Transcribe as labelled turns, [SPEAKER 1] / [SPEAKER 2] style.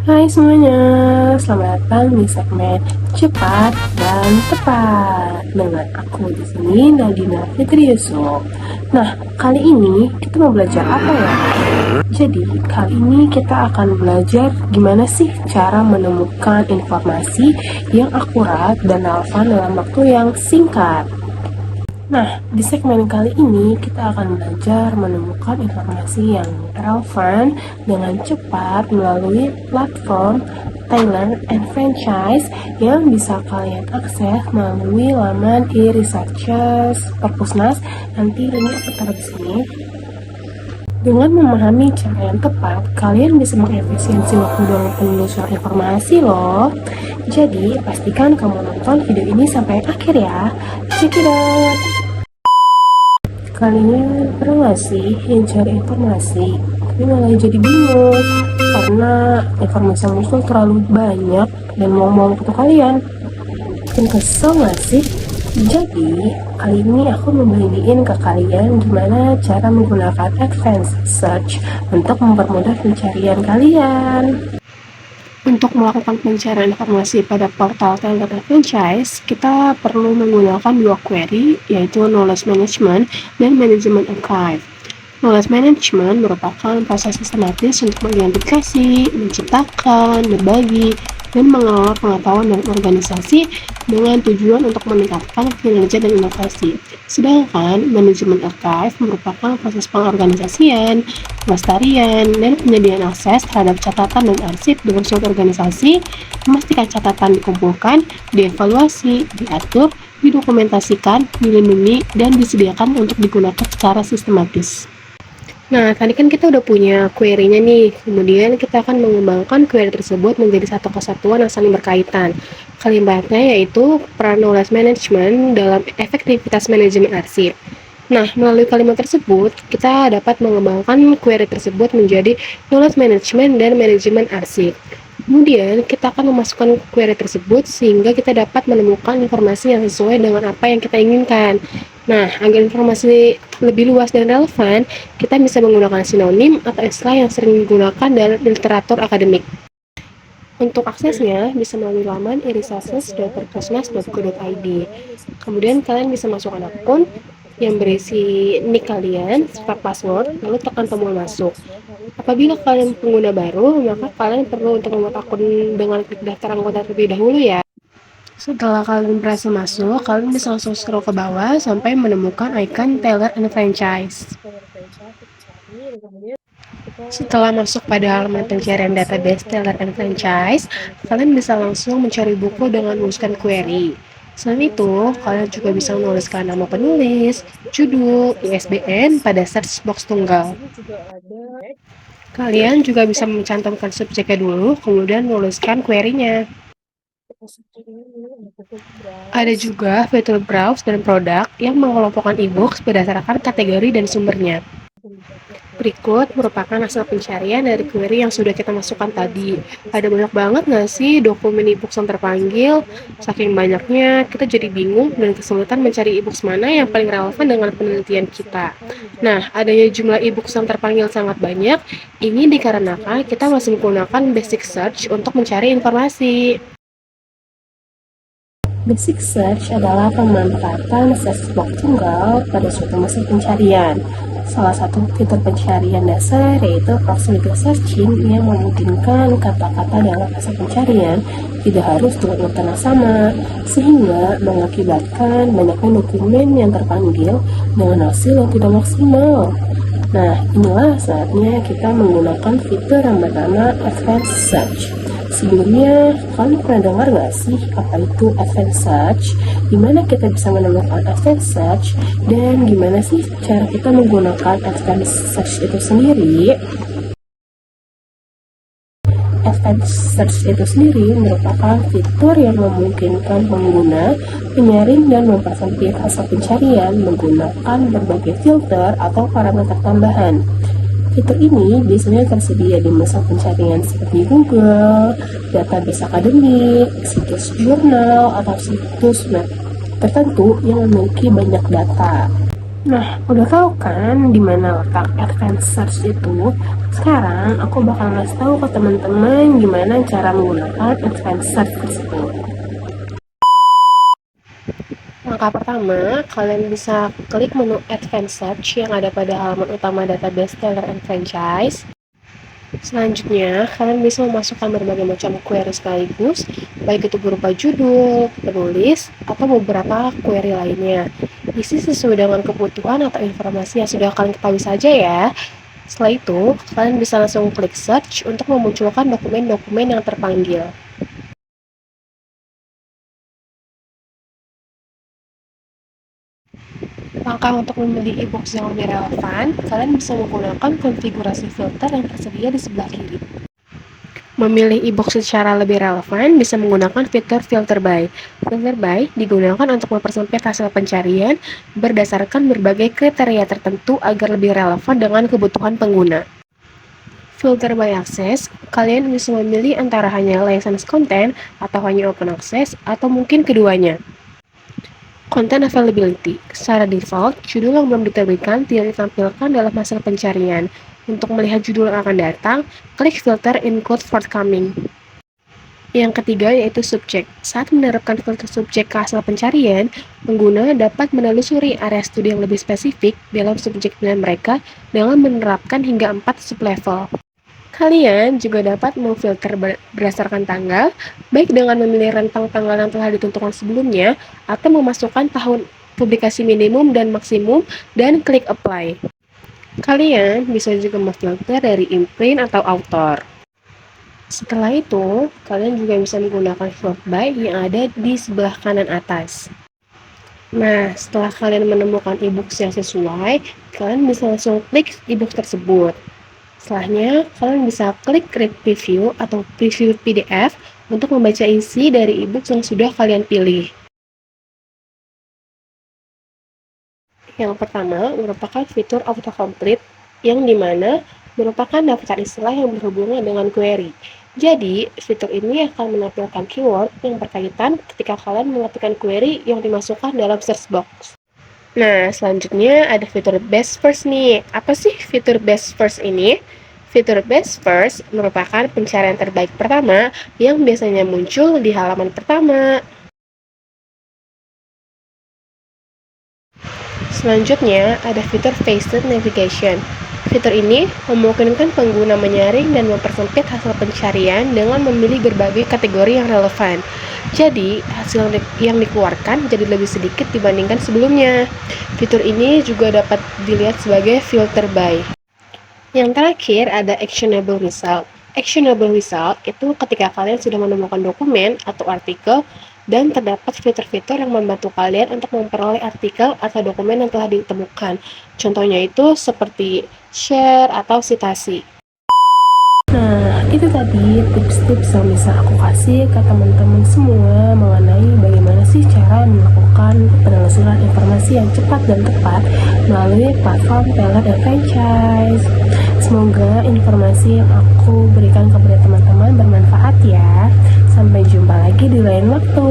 [SPEAKER 1] Hai semuanya, selamat datang di segmen cepat dan tepat dengan aku di sini Nadina Fitri Yusuf. Nah, kali ini kita mau belajar apa ya? Jadi, kali ini kita akan belajar gimana sih cara menemukan informasi yang akurat dan relevan dalam waktu yang singkat. Nah, di segmen kali ini kita akan belajar menemukan informasi yang relevan dengan cepat melalui platform Tailor and Franchise yang bisa kalian akses melalui laman e-researchers Perpusnas. Nanti linknya aku taruh di sini. Dengan memahami cara yang tepat, kalian bisa mengefisiensi waktu dalam penelusuran informasi loh. Jadi, pastikan kamu nonton video ini sampai akhir ya. Check it out! Kalian pernah gak sih yang cari informasi tapi malah jadi bingung karena informasi yang muncul terlalu banyak dan mau ke kalian? Bikin kesel gak sih? Jadi kali ini aku mau bagiin ke kalian gimana cara menggunakan advanced search untuk mempermudah pencarian kalian. Untuk melakukan pencarian informasi pada portal Tailor Franchise, kita perlu menggunakan dua query, yaitu Knowledge Management dan Management Archive. Knowledge Management merupakan proses sistematis untuk mengidentifikasi, menciptakan, berbagi, dan mengelola pengetahuan dalam organisasi dengan tujuan untuk meningkatkan kinerja dan inovasi. Sedangkan Management Archive merupakan proses pengorganisasian, pelestarian, dan penyediaan akses terhadap catatan dan arsip dalam suatu organisasi, memastikan catatan dikumpulkan, dievaluasi, diatur, didokumentasikan, dilindungi, dan disediakan untuk digunakan secara sistematis. Nah, tadi kan kita udah punya query-nya nih, kemudian kita akan mengembangkan query tersebut menjadi satu kesatuan yang saling berkaitan. Kalimatnya yaitu peran knowledge management dalam efektivitas manajemen arsip. Nah, melalui kalimat tersebut, kita dapat mengembangkan query tersebut menjadi knowledge management dan manajemen arsip. Kemudian, kita akan memasukkan query tersebut sehingga kita dapat menemukan informasi yang sesuai dengan apa yang kita inginkan. Nah, agar informasi lebih luas dan relevan, kita bisa menggunakan sinonim atau istilah yang sering digunakan dalam literatur akademik. Untuk aksesnya, bisa melalui laman e-resources.perpusnas.go.id. Kemudian kalian bisa masukkan akun yang berisi nick kalian serta password, lalu tekan tombol masuk. Apabila kalian pengguna baru, maka kalian perlu untuk membuat akun dengan klik daftar anggota terlebih dahulu ya. Setelah kalian berhasil masuk, kalian bisa langsung scroll ke bawah sampai menemukan icon Tailor and Franchise. Setelah masuk pada halaman pencarian database Tailor and Franchise, kalian bisa langsung mencari buku dengan menuliskan query. Selain itu, kalian juga bisa menuliskan nama penulis, judul, ISBN pada search box tunggal. Kalian juga bisa mencantumkan subjeknya dulu, kemudian menuliskan query-nya. Ada juga fitur browse dan produk yang mengelompokkan e-books berdasarkan kategori dan sumbernya. Berikut merupakan hasil pencarian dari query yang sudah kita masukkan tadi. Ada banyak banget nggak sih dokumen e-books yang terpanggil? Saking banyaknya, kita jadi bingung dan kesulitan mencari e-books mana yang paling relevan dengan penelitian kita. Nah, adanya jumlah e-books yang terpanggil sangat banyak, ini dikarenakan kita masih menggunakan basic search untuk mencari informasi. Basic search adalah pemanfaatan search box tunggal pada suatu mesin pencarian. Salah satu fitur pencarian dasar yaitu proximity searching yang memungkinkan kata-kata dalam hasil pencarian tidak harus dengan urutan yang sama, sehingga mengakibatkan banyaknya dokumen yang terpanggil dengan hasil yang tidak maksimal. Nah, inilah saatnya kita menggunakan fitur yang bernama advanced search. Sebelumnya, kalian pernah dengar nggak sih apa itu advanced search? Gimana kita bisa menemukan advanced search? Dan gimana sih cara kita menggunakan advanced search itu sendiri? Advanced search itu sendiri merupakan fitur yang memungkinkan pengguna menyaring dan mempersempit hasil pencarian menggunakan berbagai filter atau parameter tambahan. Fitur ini biasanya tersedia di mesin pencarian seperti Google, database akademik, situs jurnal, atau situs web tertentu yang memiliki banyak data. Nah, udah tahu kan di mana letak advanced search itu? Sekarang aku bakal ngasih tahu ke teman-teman gimana cara menggunakan advanced search tersebut. Langkah pertama, kalian bisa klik menu Advanced Search yang ada pada halaman utama database Teller and Franchise. Selanjutnya, kalian bisa memasukkan berbagai macam query sekaligus, baik itu berupa judul, penulis, atau beberapa query lainnya. Isi sesuai dengan kebutuhan atau informasi yang sudah kalian ketahui saja ya. Setelah itu, kalian bisa langsung klik search untuk memunculkan dokumen-dokumen yang terpanggil. Langkah untuk memilih e-books yang lebih relevan, kalian bisa menggunakan konfigurasi filter yang tersedia di sebelah kiri. Memilih e-book secara lebih relevan bisa menggunakan fitur filter by. Filter by digunakan untuk mempersempit hasil pencarian berdasarkan berbagai kriteria tertentu agar lebih relevan dengan kebutuhan pengguna. Filter by access, kalian bisa memilih antara hanya license content atau hanya open access atau mungkin keduanya. Content availability, secara default, judul yang belum diterbitkan tidak ditampilkan dalam hasil pencarian. Untuk melihat judul yang akan datang, klik filter include forthcoming. Yang ketiga yaitu subjek. Saat menerapkan filter subjek ke hasil pencarian, pengguna dapat menelusuri area studi yang lebih spesifik dalam subjek pilihan mereka dengan menerapkan hingga 4 sublevel. Kalian juga dapat memfilter berdasarkan tanggal, baik dengan memilih rentang tanggal yang telah ditentukan sebelumnya, atau memasukkan tahun publikasi minimum dan maksimum, dan klik apply. Kalian bisa juga memfilter dari imprint atau author. Setelah itu, kalian juga bisa menggunakan filter by yang ada di sebelah kanan atas. Nah, setelah kalian menemukan e-books yang sesuai, kalian bisa langsung klik e-book tersebut. Setelahnya, kalian bisa klik Read Preview atau Preview PDF untuk membaca isi dari e-book yang sudah kalian pilih. Yang pertama merupakan fitur autocomplete yang dimana merupakan daftar istilah yang berhubungan dengan query. Jadi, fitur ini akan menampilkan keyword yang berkaitan ketika kalian mengetikkan query yang dimasukkan dalam search box. Nah, selanjutnya ada fitur Best First nih. Apa sih fitur Best First ini? Fitur Best First merupakan pencarian terbaik pertama yang biasanya muncul di halaman pertama. Selanjutnya, ada fitur Faceted Navigation. Fitur ini memungkinkan pengguna menyaring dan mempersempit hasil pencarian dengan memilih berbagai kategori yang relevan. Jadi, hasil yang dikeluarkan jadi lebih sedikit dibandingkan sebelumnya. Fitur ini juga dapat dilihat sebagai filter by. Yang terakhir ada Actionable Result. Actionable Result itu ketika kalian sudah menemukan dokumen atau artikel dan terdapat fitur-fitur yang membantu kalian untuk memperoleh artikel atau dokumen yang telah ditemukan. Contohnya itu seperti share atau sitasi. Nah, itu tadi tips-tips yang bisa aku kasih ke teman-teman semua mengenai bagaimana sih cara melakukan penelusuran informasi yang cepat dan tepat melalui platform Teller dan Franchise. Semoga informasi yang aku berikan kepada teman-teman bermanfaat ya. Sampai jumpa lagi di lain waktu.